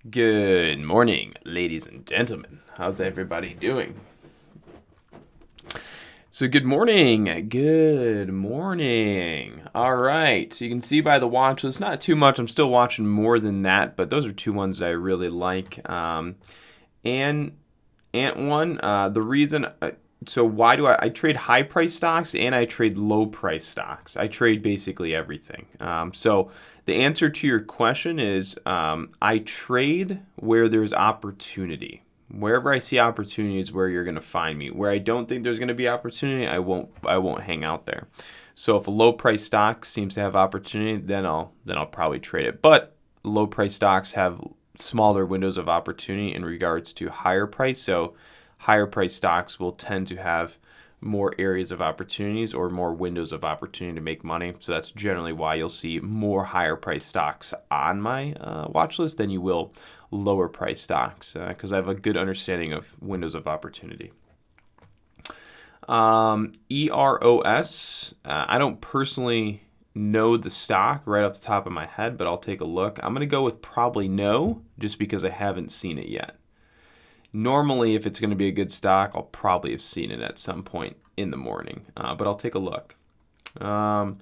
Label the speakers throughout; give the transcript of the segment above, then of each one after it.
Speaker 1: Good morning, ladies and gentlemen. How's everybody doing? So good morning. Good morning. All right. So you can see by the watch list, not too much. I'm still watching more than that, but those are two ones that I really like. And Ant one, the reason, so why do I trade high price stocks and I trade low price stocks? I trade basically everything. So the answer to your question is I trade where there's opportunity. Wherever I see opportunity is where you're going to find me. Where I don't think there's going to be opportunity, I won't hang out there. So if a low price stock seems to have opportunity, then I'll probably trade it. But low price stocks have smaller windows of opportunity in regards to higher price. So higher price stocks will tend to have more areas of opportunities or more windows of opportunity to make money. So that's generally why you'll see more higher price stocks on my watch list than you will lower price stocks because I have a good understanding of windows of opportunity. EROS, I don't personally know the stock right off the top of my head, but I'll take a look. I'm going to go with probably no, just because I haven't seen it yet. Normally, if it's going to be a good stock, I'll probably have seen it at some point in the morning, but I'll take a look. Yeah,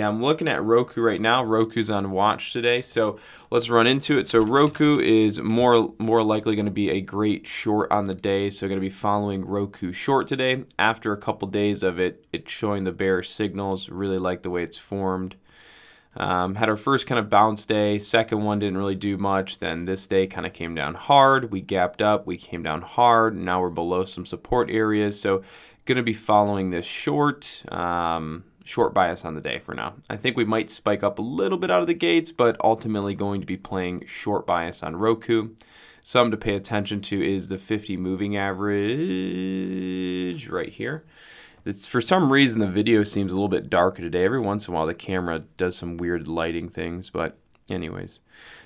Speaker 1: I'm looking at Roku right now. Roku's on watch today, so let's run into it. So Roku is more likely going to be a great short on the day, so going to be following Roku short today. After a couple days of it showing the bearish signals, really like the way it's formed. Had our first kind of bounce day. Second one didn't really do much. Then this day kind of came down hard. We gapped up. We came down hard. Now we're below some support areas. So going to be following this short bias on the day for now. I think we might spike up a little bit out of the gates, but ultimately going to be playing short bias on Roku. Something to pay attention to is the 50 moving average right here. It's, for some reason, the video seems a little bit darker today. Every once in a while, the camera does some weird lighting things, but anyways.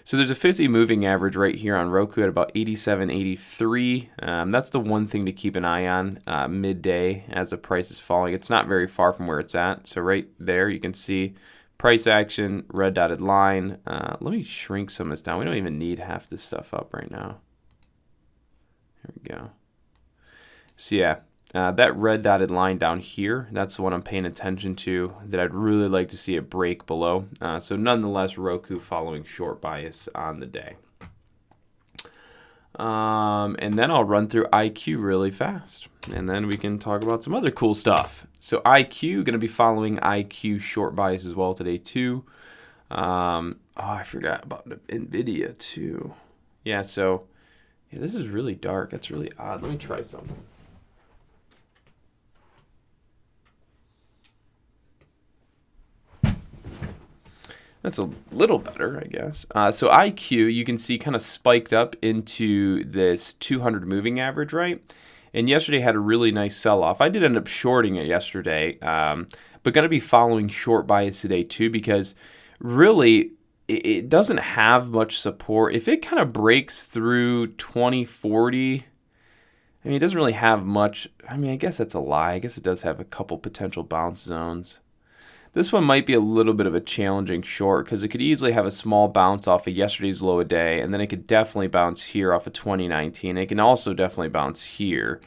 Speaker 1: So there's a 50 moving average right here on Roku at about 87.83. That's the one thing to keep an eye on midday as the price is falling. It's not very far from where it's at. So right there, you can see price action, red dotted line. Let me shrink some of this down. We don't even need half this stuff up right now. Here we go. So yeah. That red dotted line down here, that's what I'm paying attention to, that I'd really like to see it break below. So nonetheless, Roku following short bias on the day. And then I'll run through IQ really fast, and then we can talk about some other cool stuff. So IQ, going to be following IQ short bias as well today too. I forgot about NVIDIA too. Yeah, so yeah, this is really dark. That's really odd. Let me try something. That's a little better, I guess. So IQ, you can see kind of spiked up into this 200 moving average, right? And yesterday had a really nice sell-off. I did end up shorting it yesterday, but going to be following short bias today too, because really it doesn't have much support. If it kind of breaks through 2040, I mean, it doesn't really have much. I mean, I guess that's a lie. I guess it does have a couple potential bounce zones. This one might be a little bit of a challenging short because it could easily have a small bounce off of yesterday's low a day, and then it could definitely bounce here off of 2019. It can also definitely bounce here.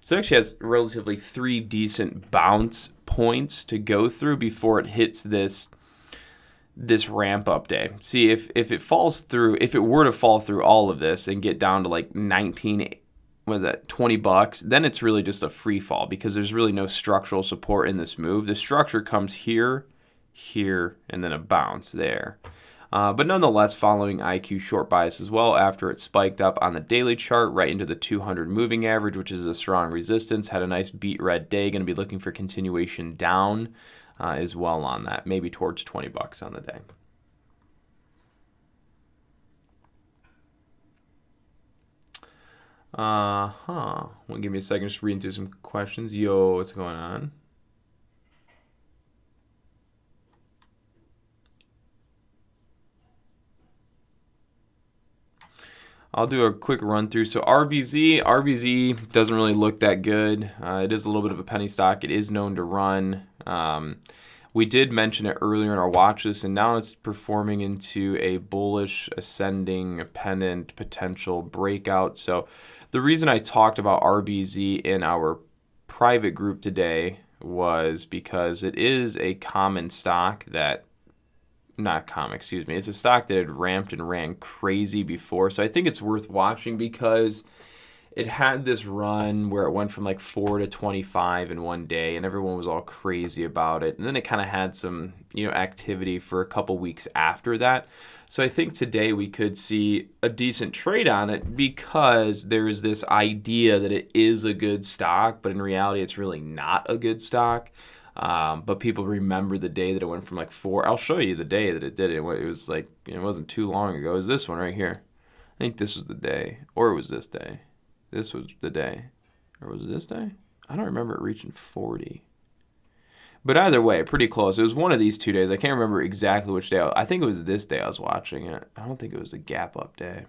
Speaker 1: So it actually has relatively 3 decent bounce points to go through before it hits this ramp up day. See, if it falls through, if it were to fall through all of this and get down to like 20 bucks, then it's really just a free fall because there's really no structural support in this move. The structure comes here, and then a bounce there. But nonetheless, following IQ short bias as well after it spiked up on the daily chart right into the 200 moving average, which is a strong resistance. Had a nice beat red day. Going to be looking for continuation down as well on that, maybe towards 20 bucks on the day. Well, give me a second, just reading through some questions. Yo, what's going on? I'll do a quick run through. So RBZ doesn't really look that good. It is a little bit of a penny stock. It is known to run. We did mention it earlier in our watch list, and now it's performing into a bullish ascending pennant potential breakout. So the reason I talked about RBZ in our private group today was because it is a common stock that, not common, excuse me, it's a stock that had ramped and ran crazy before. So I think it's worth watching because it had this run where it went from like 4 to 25 in one day, and everyone was all crazy about it. And then it kind of had some, activity for a couple weeks after that. So I think today we could see a decent trade on it because there is this idea that it is a good stock, but in reality, it's really not a good stock. But people remember the day that it went from like 4. I'll show you the day that it did it. It was like, it wasn't too long ago. It was this one right here. I think this was the day, or it was this day. This was the day. Or was it this day? I don't remember it reaching 40. But either way, pretty close. It was one of these 2 days. I can't remember exactly which day. I think it was this day I was watching it. I don't think it was a gap up day.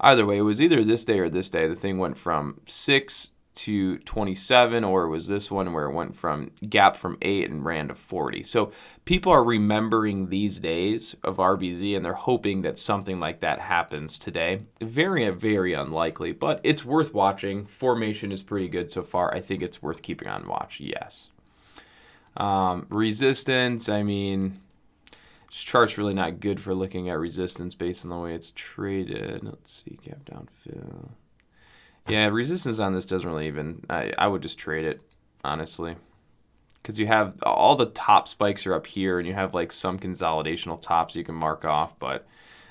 Speaker 1: Either way, it was either this day or this day. The thing went from 6 to 27, or it was this one where it went from gap from 8 and ran to 40. So people are remembering these days of RBZ, and they're hoping that something like that happens today. Very, very unlikely, but it's worth watching. Formation is pretty good so far. I think it's worth keeping on watch, yes. Resistance, this chart's really not good for looking at resistance based on the way it's traded. Let's see, gap down fill. Yeah, resistance on this doesn't really even, I would just trade it, honestly. Because you have, all the top spikes are up here, and you have like some consolidational tops you can mark off, but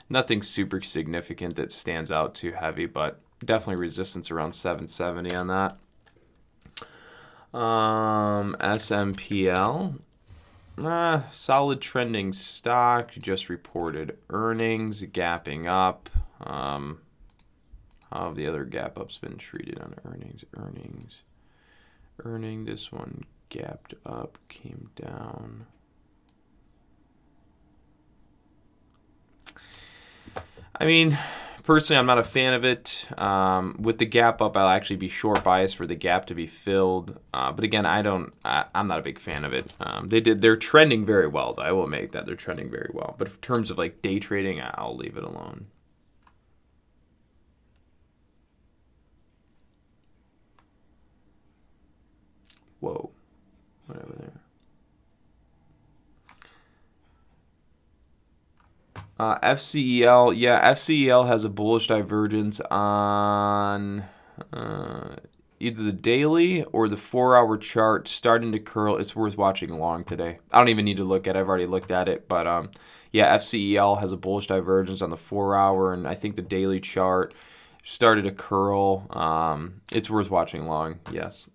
Speaker 1: nothing super significant that stands out too heavy, but definitely resistance around 770 on that. SMPL, solid trending stock, just reported earnings, gapping up. How have the other gap ups been treated on earnings? This one gapped up, came down. Personally, I'm not a fan of it. With the gap up, I'll actually be short biased for the gap to be filled. But again, I'm not a big fan of it. They're trending very well, though. I will make that. They're trending very well. But in terms of like day trading, I'll leave it alone. Whoa, whatever there. FCEL, yeah, FCEL has a bullish divergence on either the daily or the 4-hour chart starting to curl. It's worth watching long today. I don't even need to look at it. I've already looked at it. But yeah, FCEL has a bullish divergence on the 4-hour, and I think the daily chart started to curl. It's worth watching long, yes.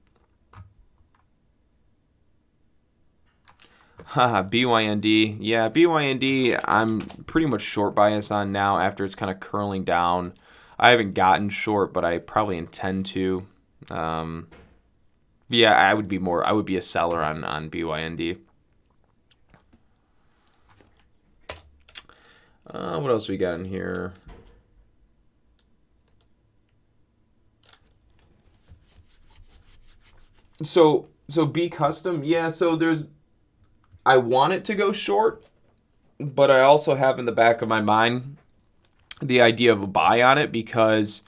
Speaker 1: BYND. Yeah, BYND, I'm pretty much short bias on now after it's kind of curling down. I haven't gotten short, but I probably intend to. Yeah, I would be a seller on BYND. What else we got in here? So B Custom, yeah, so I want it to go short, but I also have in the back of my mind the idea of a buy on it, because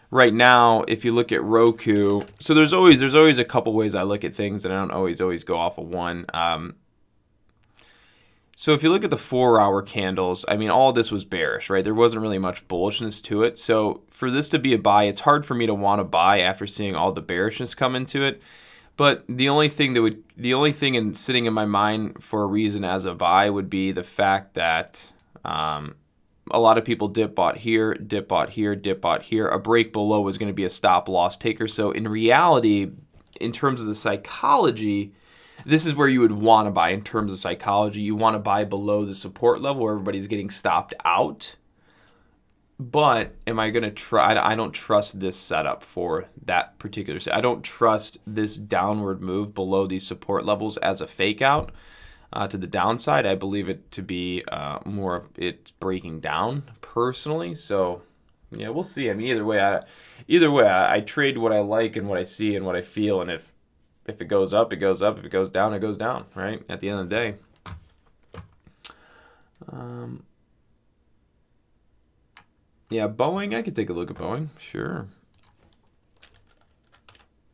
Speaker 1: right now, if you look at ROKU, so there's always a couple ways I look at things, and I don't always go off of one. So if you look at the 4-hour candles, all of this was bearish, right? There wasn't really much bullishness to it. So for this to be a buy, it's hard for me to want to buy after seeing all the bearishness come into it. But the only thing sitting in my mind for a reason as a buy would be the fact that a lot of people dip bought here. A break below was going to be a stop loss taker. So in reality, in terms of the psychology, this is where you would want to buy. In terms of psychology, you want to buy below the support level where everybody's getting stopped out. But am I going to try? I don't trust this setup for that particular set. I don't trust this downward move below these support levels as a fake out to the downside. I believe it to be more of it's breaking down personally. So yeah, we'll see. Either way, I trade what I like and what I see and what I feel. And if if it goes up, it goes up. If it goes down, it goes down, right? At the end of the day. Yeah, Boeing, I could take a look at Boeing. Sure.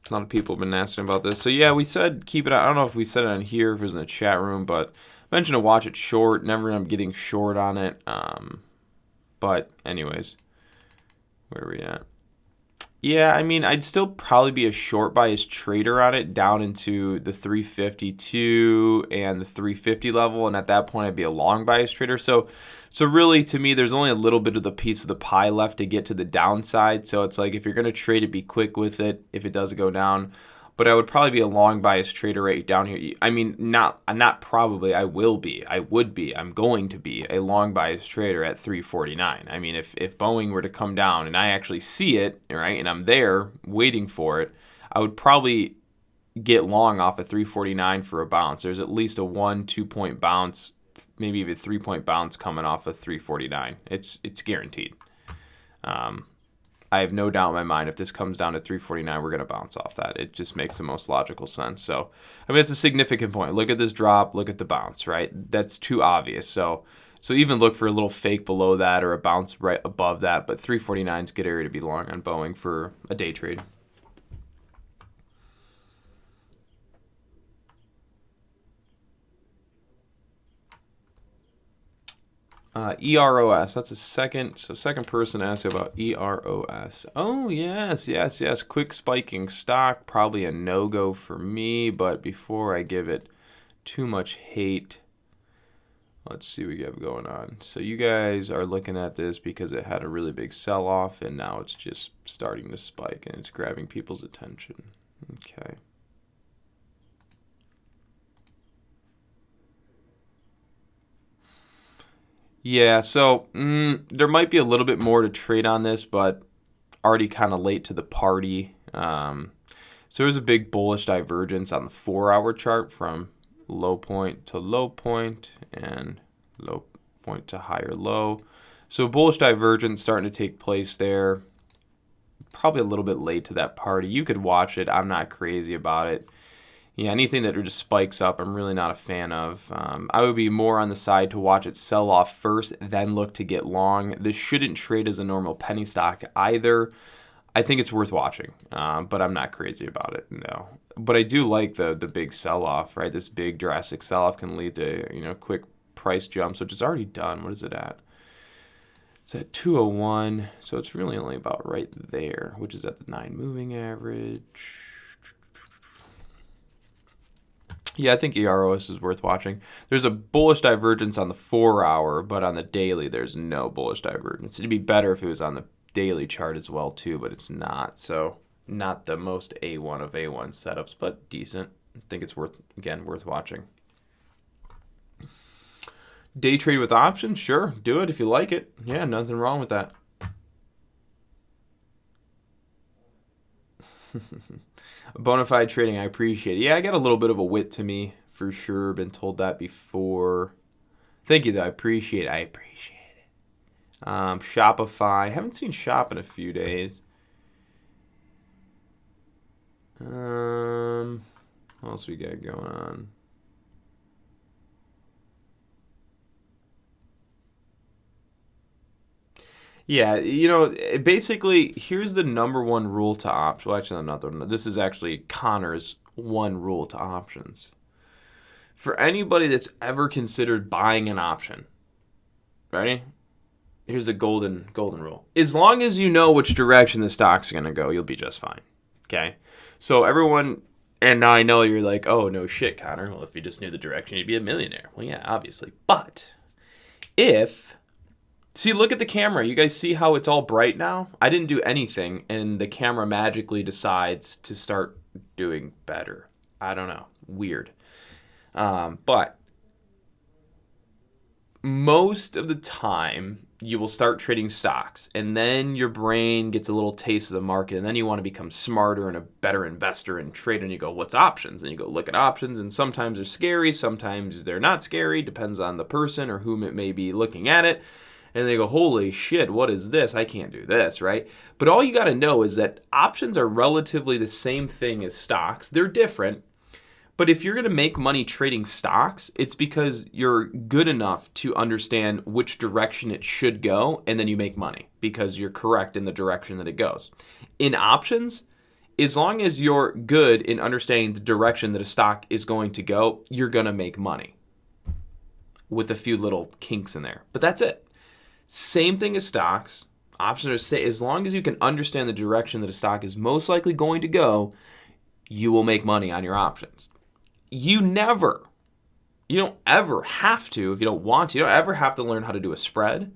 Speaker 1: A lot of people have been asking about this. So, yeah, we said keep it. I don't know if we said it on here, if it was in the chat room, but I mentioned to watch it short. Never end up getting short on it. But, anyways, where are we at? Yeah, I mean, I'd still probably be a short bias trader on it down into the 352 and the 350 level, and at that point, I'd be a long bias trader. So really, to me, there's only a little bit of the piece of the pie left to get to the downside. So it's like if you're going to trade it, be quick with it if it does go down. But I would probably be a long bias trader right down here. I mean, not probably. I will be. I would be. I'm going to be a long bias trader at 349. I mean, if Boeing were to come down and I actually see it, right, and I'm there waiting for it, I would probably get long off of 349 for a bounce. There's at least a 1-2 point bounce, maybe even 3 point bounce coming off of 349. It's guaranteed. I have no doubt in my mind if this comes down to 349, we're going to bounce off that. It just makes the most logical sense. So, I mean, it's a significant point. Look at this drop. Look at the bounce, right? That's too obvious. So even look for a little fake below that or a bounce right above that. But 349 is a good area to be long on Boeing for a day trade. EROS. That's a second person asked about EROS. Oh, yes. Quick spiking stock. Probably a no-go for me, but before I give it too much hate, let's see what we have going on. So you guys are looking at this because it had a really big sell-off, and now it's just starting to spike, and it's grabbing people's attention. Okay. Yeah, so there might be a little bit more to trade on this, but already kind of late to the party. So there's a big bullish divergence on the 4-hour chart from low point to low point and low point to higher low. So bullish divergence starting to take place there. Probably a little bit late to that party. You could watch it. I'm not crazy about it. Yeah, anything that just spikes up, I'm really not a fan of. I would be more on the side to watch it sell off first, then look to get long. This shouldn't trade as a normal penny stock either. I think it's worth watching, but I'm not crazy about it, no. But I do like the big sell-off, right? This big drastic sell-off can lead to quick price jumps, which is already done. What is it at? It's at 201, so it's really only about right there, which is at the 9 moving average. Yeah, I think EROS is worth watching. There's a bullish divergence on the 4-hour, but on the daily, there's no bullish divergence. It'd be better if it was on the daily chart as well, too, but it's not. So not the most A1 of A1 setups, but decent. I think it's worth watching. Day trade with options? Sure, do it if you like it. Yeah, nothing wrong with that. Bonafide trading, I appreciate it. Yeah, I got a little bit of a wit to me, for sure. Been told that before. Thank you, though. I appreciate it. Shopify. Haven't seen Shop in a few days. What else we got going on? Yeah, basically, here's the number one rule to options. Well, actually, not the. This is actually Connor's one rule to options. For anybody that's ever considered buying an option, ready? Here's the golden rule. As long as you know which direction the stock's going to go, you'll be just fine. Okay? So everyone, and now I know you're like, oh, no shit, Connor. Well, if you just knew the direction, you'd be a millionaire. Well, yeah, obviously. But see, look at the camera. You guys see how it's all bright now? I didn't do anything, and the camera magically decides to start doing better. I don't know. Weird. But most of the time, you will start trading stocks, and then your brain gets a little taste of the market, and then you want to become smarter and a better investor and trade, and you go, what's options? And you go look at options, and sometimes they're scary, sometimes they're not scary, depends on the person or whom it may be looking at it. and they go, holy shit, what is this? I can't do this, right? But all you got to know is that options are relatively the same thing as stocks. They're different. But if you're going to make money trading stocks, it's because you're good enough to understand which direction it should go, and then you make money because you're correct in the direction that it goes. In options, as long as you're good in understanding the direction that a stock is going to go, you're going to make money with a few little kinks in there. But that's it. Same thing as stocks. Options are as long as you can understand the direction that a stock is most likely going to go, you will make money on your options. You don't ever have to, if you don't want to, you don't ever have to learn how to do a spread.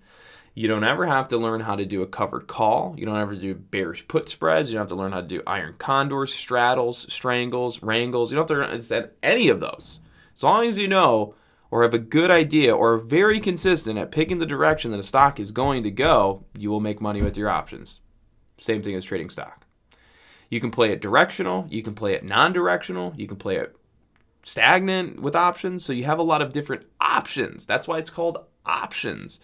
Speaker 1: You don't ever have to learn how to do a covered call. You don't ever do bearish put spreads. You don't have to learn how to do iron condors, straddles, strangles, wrangles. You don't have to understand any of those. As long as you know or have a good idea or are very consistent at picking the direction that a stock is going to go, you will make money with your options. Same thing as trading stock. You can play it directional. You can play it non-directional. You can play it stagnant with options. So you have a lot of different options. That's why it's called options.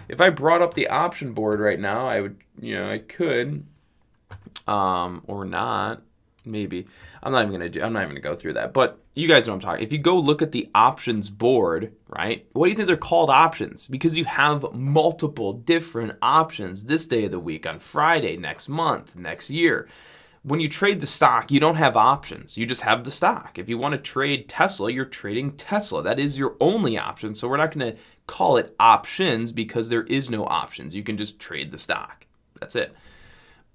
Speaker 1: If I brought up the option board right now, I would, I could, or not, maybe. I'm not even gonna go through that. But you guys know what I'm talking. If you go look at the options board, right? What do you think they're called options? Because you have multiple different options this day of the week, on Friday, next month, next year. When you trade the stock, you don't have options. You just have the stock. If you want to trade Tesla, you're trading Tesla. That is your only option. So we're not going to call it options because there is no options. You can just trade the stock. That's it.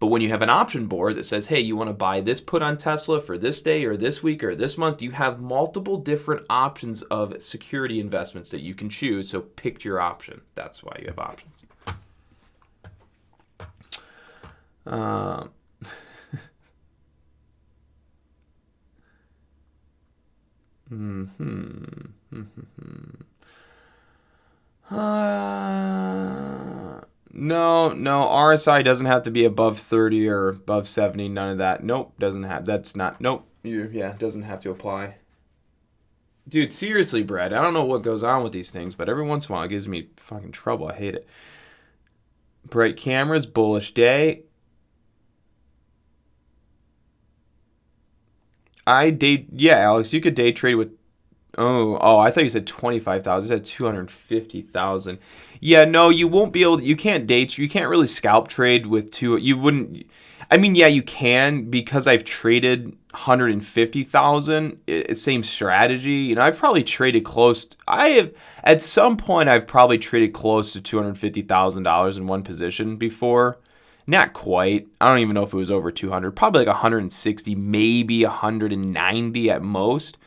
Speaker 1: But when you have an option board that says, hey, you want to buy this put on Tesla for this day or this week or this month, you have multiple different options of security investments that you can choose. So pick your option. That's why you have options. No, RSI doesn't have to be above 30 or above 70, none of that. Nope, doesn't have, that's not, nope, doesn't have to apply. Dude, seriously, Brad, I don't know what goes on with these things, but every once in a while it gives me fucking trouble. I hate it. Bright cameras, bullish day. Alex, you could day trade with, I thought you said 25,000. You said 250,000. Yeah, no, you won't be able, you can't really scalp trade with you wouldn't, you can, because I've traded 150,000, same strategy. I've probably traded at some point I've probably traded close to $250,000 in one position before. Not quite. I don't even know if it was over 200. Probably like 160, maybe 190 at most.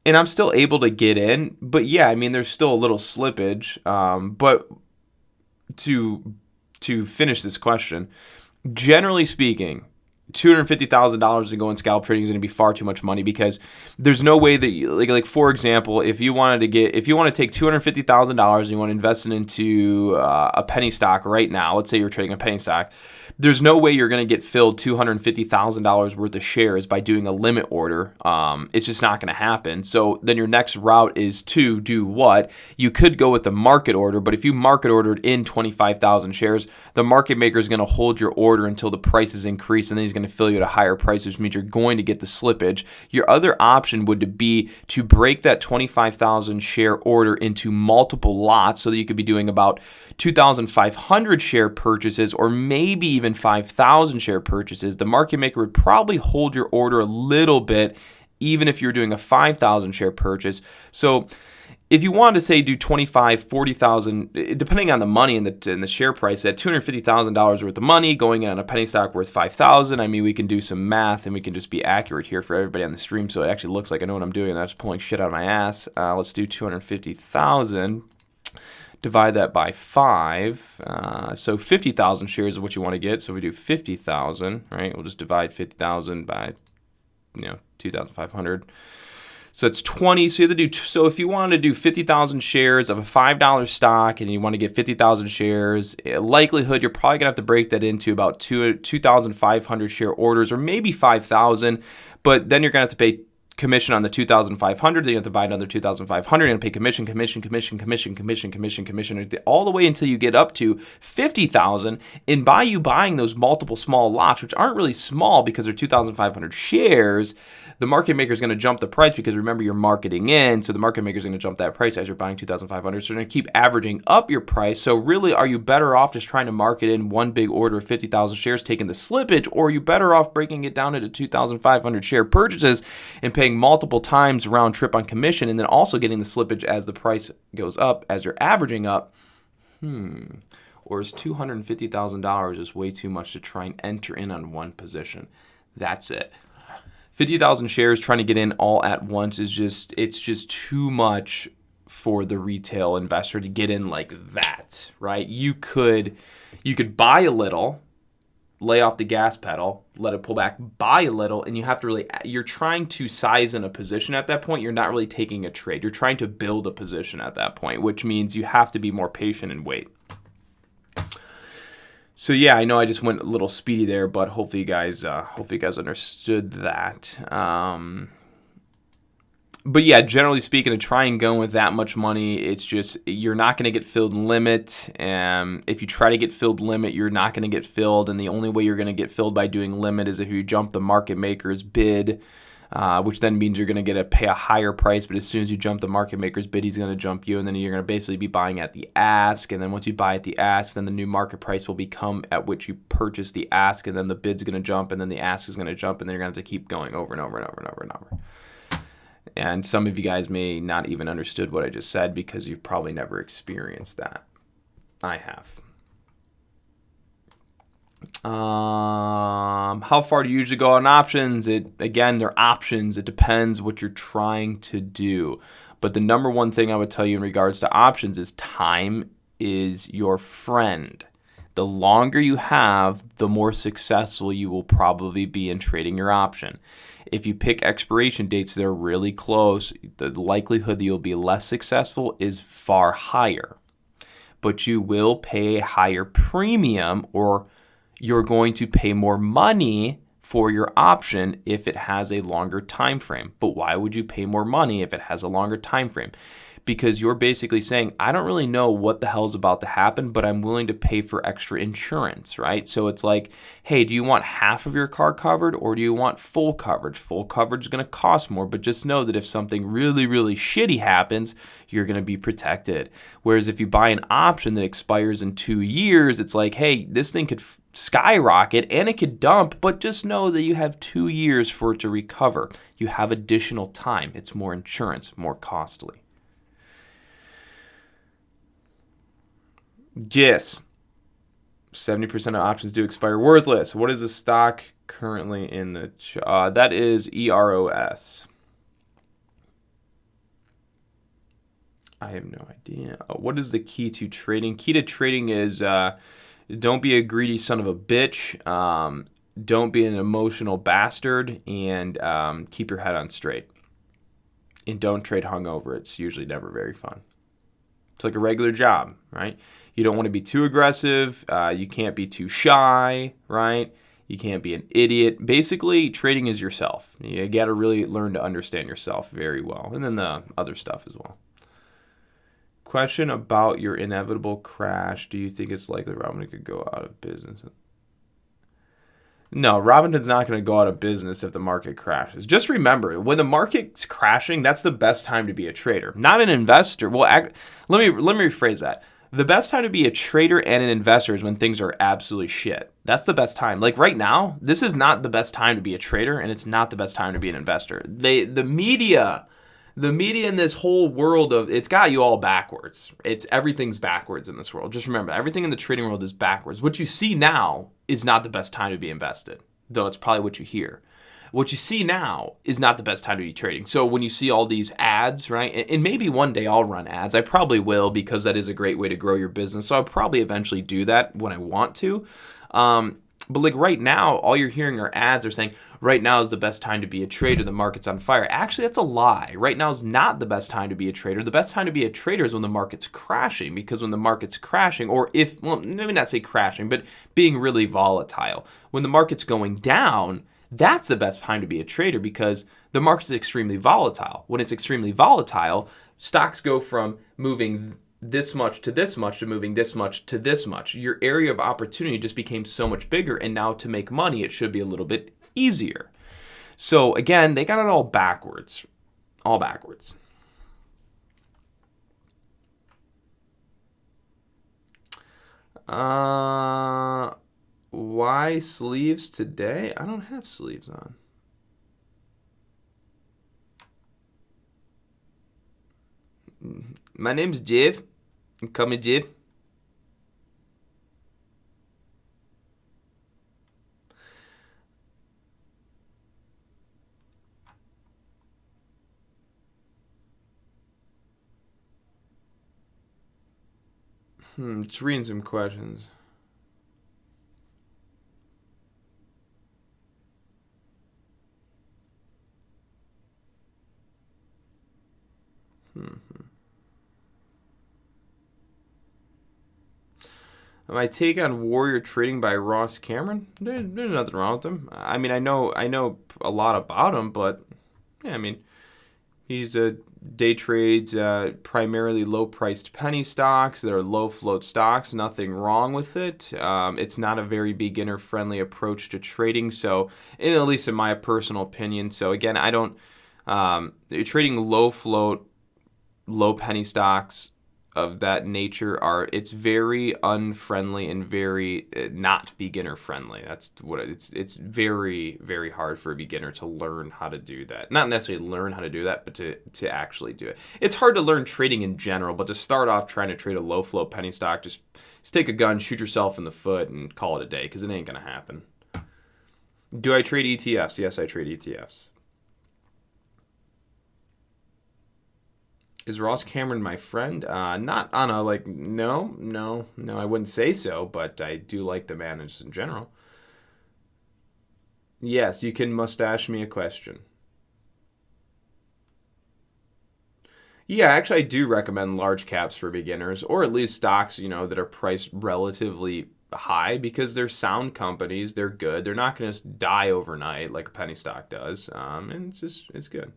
Speaker 1: And I'm still able to get in. But yeah, there's still a little slippage. But to finish this question, generally speaking, $250,000 to go in scalp trading is going to be far too much money, because there's no way that like for example, if you want to take $250,000 and you want to invest it into a penny stock right now, let's say you're trading a penny stock, there's no way you're going to get filled $250,000 worth of shares by doing a limit order. It's just not going to happen. So then your next route is to do what? You could go with the market order, but if you market ordered in 25,000 shares, the market maker is going to hold your order until the prices increase, and then he's going to fill you at a higher price, which means you're going to get the slippage. Your other option would be to break that 25,000 share order into multiple lots, so that you could be doing about 2,500 share purchases, or maybe even 5,000 share purchases. The market maker would probably hold your order a little bit, even if you're doing a 5,000 share purchase. So if you wanted to say do 25, 40,000, depending on the money and the share price, at $250,000 worth of money going in on a penny stock worth 5,000, we can do some math and we can just be accurate here for everybody on the stream, so it actually looks like I know what I'm doing and I'm just pulling shit out of my ass. Let's do 250,000. Divide that by 5. So 50,000 shares is what you want to get. So we do 50,000, right? We'll just divide 50,000 by 2,500. So it's 20. So you have to do. So if you wanted to do 50,000 shares of a $5 stock and you want to get 50,000 shares, likelihood you're probably gonna have to break that into about 2,500 share orders, or maybe 5,000. But then you're gonna have to pay commission on the 2,500. Then you have to buy another 2,500 and pay commission, all the way until you get up to 50,000. And by you buying those multiple small lots, which aren't really small because they're 2,500 shares, the market maker is going to jump the price because remember you're marketing in, so the market maker is going to jump that price as you're buying 2,500. So they're going to keep averaging up your price. So really, are you better off just trying to market in one big order of 50,000 shares, taking the slippage, or are you better off breaking it down into 2,500 share purchases and paying multiple times round trip on commission, and then also getting the slippage as the price goes up, as you're averaging up? Or is $250,000 just way too much to try and enter in on one position? That's it. 50,000 shares trying to get in all at once is it's just too much for the retail investor to get in like that, right? You could buy a little, lay off the gas pedal, let it pull back, buy a little, and you're trying to size in a position at that point. You're not really taking a trade. You're trying to build a position at that point, which means you have to be more patient and wait. So yeah, I know I just went a little speedy there, but hopefully you guys understood that. But yeah, generally speaking, to try and go with that much money, it's just you're not going to get filled limit. If you try to get filled limit, you're not going to get filled, and the only way you're going to get filled by doing limit is if you jump the market maker's bid, which then means you're going to pay a higher price. But as soon as you jump the market maker's bid, he's going to jump you, and then you're going to basically be buying at the ask. And then once you buy at the ask, then the new market price will become at which you purchase the ask, and then the bid's going to jump, and then the ask is going to jump, and then you're going to have to keep going over and over and over and over and over. And some of you guys may not even understood what I just said because you've probably never experienced that. I have. How far do you usually go on options? Again, they're options. It depends what you're trying to do. But the number one thing I would tell you in regards to options is time is your friend. The longer you have, the more successful you will probably be in trading your option. If you pick expiration dates that are really close, the likelihood that you'll be less successful is far higher. But you will pay a higher premium, or you're going to pay more money for your option if it has a longer time frame. But why would you pay more money if it has a longer time frame? Because you're basically saying, I don't really know what the hell's about to happen, but I'm willing to pay for extra insurance, right? So it's like, hey, do you want half of your car covered or do you want full coverage? Full coverage is going to cost more, but just know that if something really, really shitty happens, you're going to be protected. Whereas if you buy an option that expires in 2 years, it's like, hey, this thing could skyrocket and it could dump, but just know that you have 2 years for it to recover. You have additional time. It's more insurance, more costly. Yes, 70% of options do expire worthless. What is the stock currently in the that is EROS. I have no idea. What is the key to trading? Key to trading is don't be a greedy son of a bitch. Don't be an emotional bastard, and keep your head on straight. And don't trade hungover. It's usually never very fun. It's like a regular job, right? You don't want to be too aggressive. You can't be too shy, right? You can't be an idiot. Basically, trading is yourself. You got to really learn to understand yourself very well. And then the other stuff as well. Question about your inevitable crash. Do you think it's likely Robinhood could go out of business? No, Robinhood's not going to go out of business if the market crashes. Just remember, when the market's crashing, that's the best time to be a trader, not an investor. Well, let me rephrase that. The best time to be a trader and an investor is when things are absolutely shit. That's the best time. Like right now, this is not the best time to be a trader, and it's not the best time to be an investor. The media in this whole world it's got you all backwards. Everything's backwards in this world. Just remember, everything in the trading world is backwards. What you see now is not the best time to be invested, though it's probably what you hear. What you see now is not the best time to be trading. So when you see all these ads, right, and maybe one day I'll run ads. I probably will, because that is a great way to grow your business. So I'll probably eventually do that when I want to. But like right now, all you're hearing are ads are saying, right now is the best time to be a trader. The market's on fire. Actually, that's a lie. Right now is not the best time to be a trader. The best time to be a trader is when the market's crashing, because when the market's crashing, or maybe not say crashing, but being really volatile. When the market's going down, that's the best time to be a trader, because the market is extremely volatile. When it's extremely volatile, stocks go from moving this much to this much to moving this much to this much. Your area of opportunity just became so much bigger, and now to make money, it should be a little bit easier. So again, they got it all backwards. All backwards. Why sleeves today? I don't have sleeves on. My name's Jeff. Call me Jeff. Just reading some questions. My take on Warrior Trading by Ross Cameron? There's nothing wrong with him. I mean, I know a lot about him, but yeah, I mean, he's a day trades primarily low-priced penny stocks that are low-float stocks. Nothing wrong with it. It's not a very beginner-friendly approach to trading. So, at least in my personal opinion. So again, I don't trading low-float, low-penny stocks of that nature it's very unfriendly and very not beginner friendly. That's what it's very, very hard for a beginner to learn how to do that. Not necessarily learn how to do that, but to actually do it. It's hard to learn trading in general, but to start off trying to trade a low flow penny stock, just take a gun, shoot yourself in the foot, and call it a day, because it ain't gonna happen. Do I trade ETFs? Yes, I trade ETFs. Is Ross Cameron my friend? Not on a, no, I wouldn't say so, but I do like the man in general. Yes, you can mustache me a question. Yeah, actually, I do recommend large caps for beginners, or at least stocks, that are priced relatively high, because they're sound companies. They're good. They're not going to die overnight like a penny stock does, and it's good.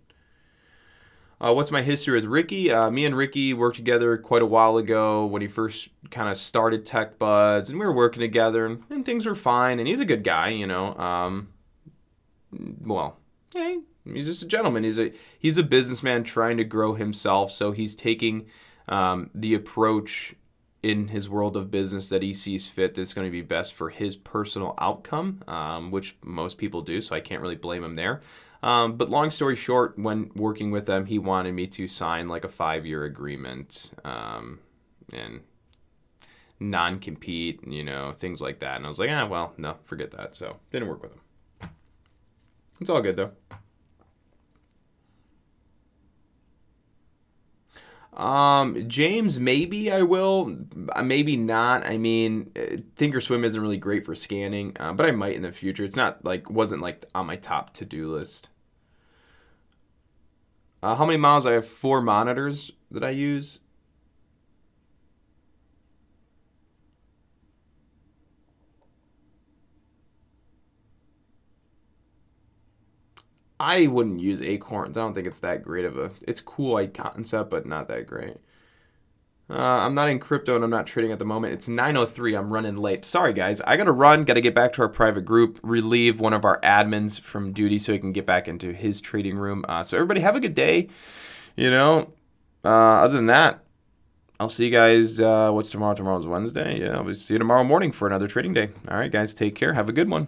Speaker 1: What's my history with Ricky? Me and Ricky worked together quite a while ago when he first kind of started Tech Buds, and we were working together, and things were fine. And he's a good guy, Well, hey, he's just a gentleman. He's a businessman trying to grow himself, so he's taking the approach in his world of business that he sees fit that's going to be best for his personal outcome, which most people do, so I can't really blame him there. But long story short, when working with them, he wanted me to sign like a 5-year agreement and non-compete, things like that. And I was like, well, no, forget that. So didn't work with him. It's all good though. James, maybe I will, maybe not. I mean, Thinkorswim isn't really great for scanning, but I might in the future. It's not wasn't on my top to-do list. How many models? I have 4 monitors that I use. I wouldn't use Acorns. I don't think it's that great of it's cool concept, but not that great. I'm not in crypto and I'm not trading at the moment. It's 9:03. I'm running late. Sorry, guys. I got to run. Got to get back to our private group, relieve one of our admins from duty so he can get back into his trading room. So everybody have a good day. Other than that, I'll see you guys. What's tomorrow? Tomorrow's Wednesday. Yeah, I'll see you tomorrow morning for another trading day. All right, guys. Take care. Have a good one.